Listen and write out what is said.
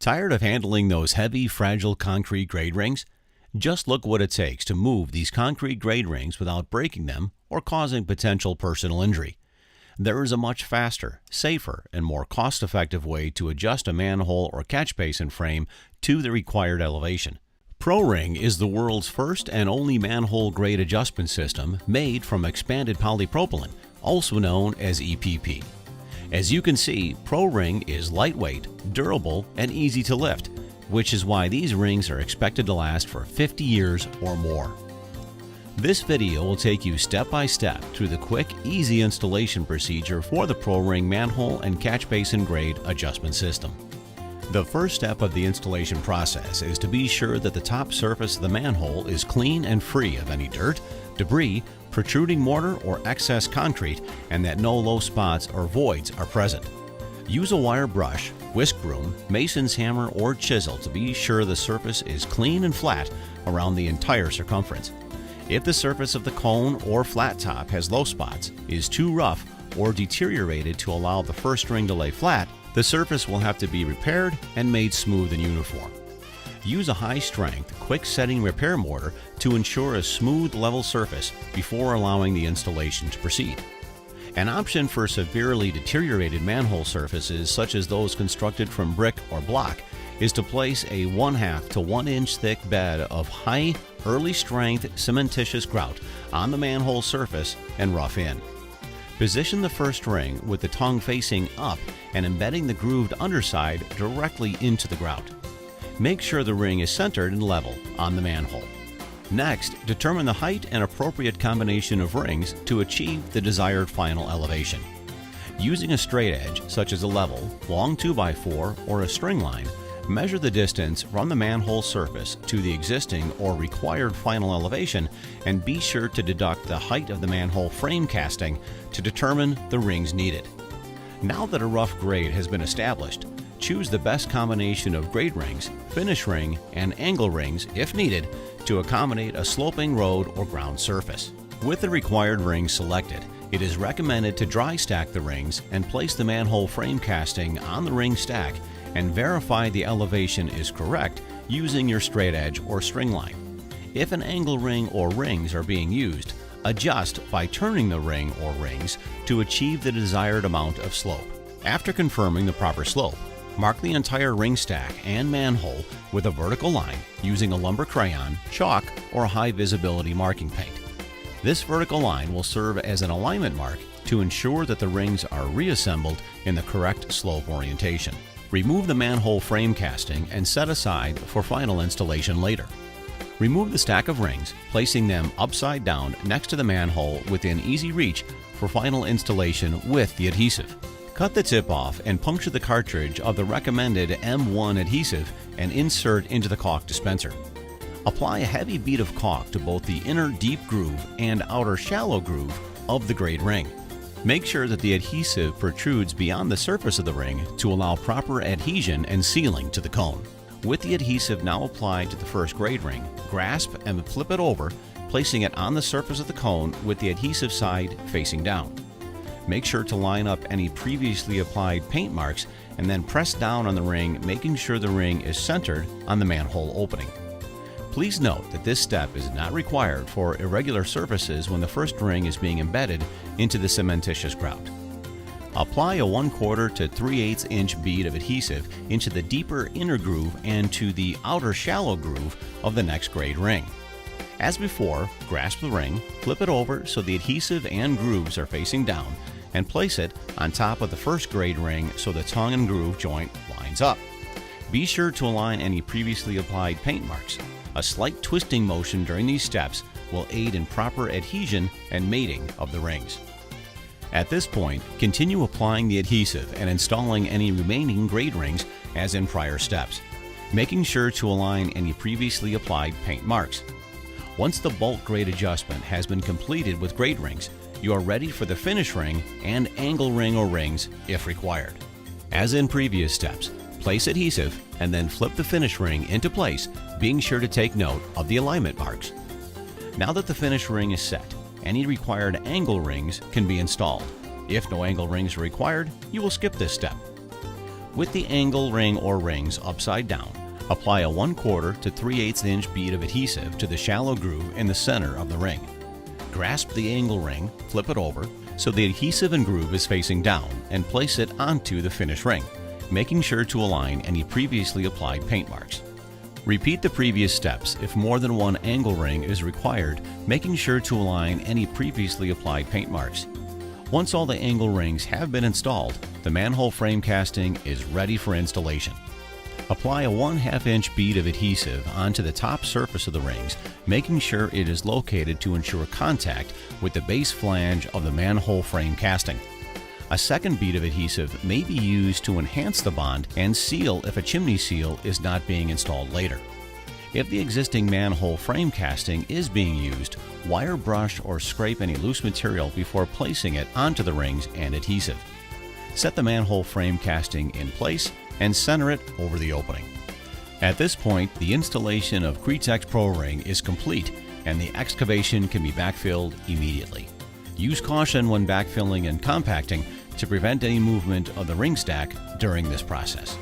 Tired of handling those heavy, fragile concrete grade rings? Just look what it takes to move these concrete grade rings without breaking them or causing potential personal injury. There is a much faster, safer, and more cost-effective way to adjust a manhole or catch basin frame to the required elevation. Pro-Ring is the world's first and only manhole grade adjustment system made from expanded polypropylene, also known as EPP. As you can see, Pro-Ring is lightweight, durable, and easy to lift, which is why these rings are expected to last for 50 years or more. This video will take you step by step through the quick, easy installation procedure for the Pro-Ring manhole and catch basin grade adjustment system. The first step of the installation process is to be sure that the top surface of the manhole is clean and free of any dirt, debris, protruding mortar, or excess concrete, and that no low spots or voids are present. Use a wire brush, whisk broom, mason's hammer, or chisel to be sure the surface is clean and flat around the entire circumference. If the surface of the cone or flat top has low spots, is too rough, or deteriorated to allow the first ring to lay flat, the surface will have to be repaired and made smooth and uniform. Use a high-strength, quick-setting repair mortar to ensure a smooth, level surface before allowing the installation to proceed. An option for severely deteriorated manhole surfaces, such as those constructed from brick or block, is to place a 1/2 to 1 inch thick bed of high, early-strength cementitious grout on the manhole surface and rough in. Position the first ring with the tongue facing up and embedding the grooved underside directly into the grout. Make sure the ring is centered and level on the manhole. Next, determine the height and appropriate combination of rings to achieve the desired final elevation. Using a straight edge, such as a level, long 2x4, or a string line, measure the distance from the manhole surface to the existing or required final elevation, and be sure to deduct the height of the manhole frame casting to determine the rings needed. Now that a rough grade has been established, choose the best combination of grade rings, finish ring, and angle rings, if needed, to accommodate a sloping road or ground surface. With the required rings selected, it is recommended to dry stack the rings and place the manhole frame casting on the ring stack and verify the elevation is correct using your straight edge or string line. If an angle ring or rings are being used, adjust by turning the ring or rings to achieve the desired amount of slope. After confirming the proper slope, mark the entire ring stack and manhole with a vertical line using a lumber crayon, chalk, or high visibility marking paint. This vertical line will serve as an alignment mark to ensure that the rings are reassembled in the correct slope orientation. Remove the manhole frame casting and set aside for final installation later. Remove the stack of rings, placing them upside down next to the manhole within easy reach for final installation with the adhesive. Cut the tip off and puncture the cartridge of the recommended M1 adhesive and insert into the caulk dispenser. Apply a heavy bead of caulk to both the inner deep groove and outer shallow groove of the grade ring. Make sure that the adhesive protrudes beyond the surface of the ring to allow proper adhesion and sealing to the cone. With the adhesive now applied to the first grade ring, grasp and flip it over, placing it on the surface of the cone with the adhesive side facing down. Make sure to line up any previously applied paint marks and then press down on the ring, making sure the ring is centered on the manhole opening. Please note that this step is not required for irregular surfaces when the first ring is being embedded into the cementitious grout. Apply a 1/4 to 3/8 inch bead of adhesive into the deeper inner groove and to the outer shallow groove of the next grade ring. As before, grasp the ring, flip it over so the adhesive and grooves are facing down, and place it on top of the first grade ring so the tongue and groove joint lines up. Be sure to align any previously applied paint marks. A slight twisting motion during these steps will aid in proper adhesion and mating of the rings. At this point, continue applying the adhesive and installing any remaining grade rings as in prior steps, making sure to align any previously applied paint marks. Once the bulk grade adjustment has been completed with grade rings, you are ready for the finish ring and angle ring or rings if required. As in previous steps, place adhesive and then flip the finish ring into place, being sure to take note of the alignment marks. Now that the finish ring is set, any required angle rings can be installed. If no angle rings are required, you will skip this step. With the angle ring or rings upside down, apply a 1/4 to 3/8 inch bead of adhesive to the shallow groove in the center of the ring. Grasp the angle ring, flip it over so the adhesive and groove is facing down, and place it onto the finished ring, making sure to align any previously applied paint marks. Repeat the previous steps if more than one angle ring is required, making sure to align any previously applied paint marks. Once all the angle rings have been installed, the manhole frame casting is ready for installation. Apply a 1/2 inch bead of adhesive onto the top surface of the rings, making sure it is located to ensure contact with the base flange of the manhole frame casting. A second bead of adhesive may be used to enhance the bond and seal if a chimney seal is not being installed later. If the existing manhole frame casting is being used, wire brush or scrape any loose material before placing it onto the rings and adhesive. Set the manhole frame casting in place and center it over the opening. At this point, the installation of Cretex Pro-Ring is complete and the excavation can be backfilled immediately. Use caution when backfilling and compacting to prevent any movement of the ring stack during this process.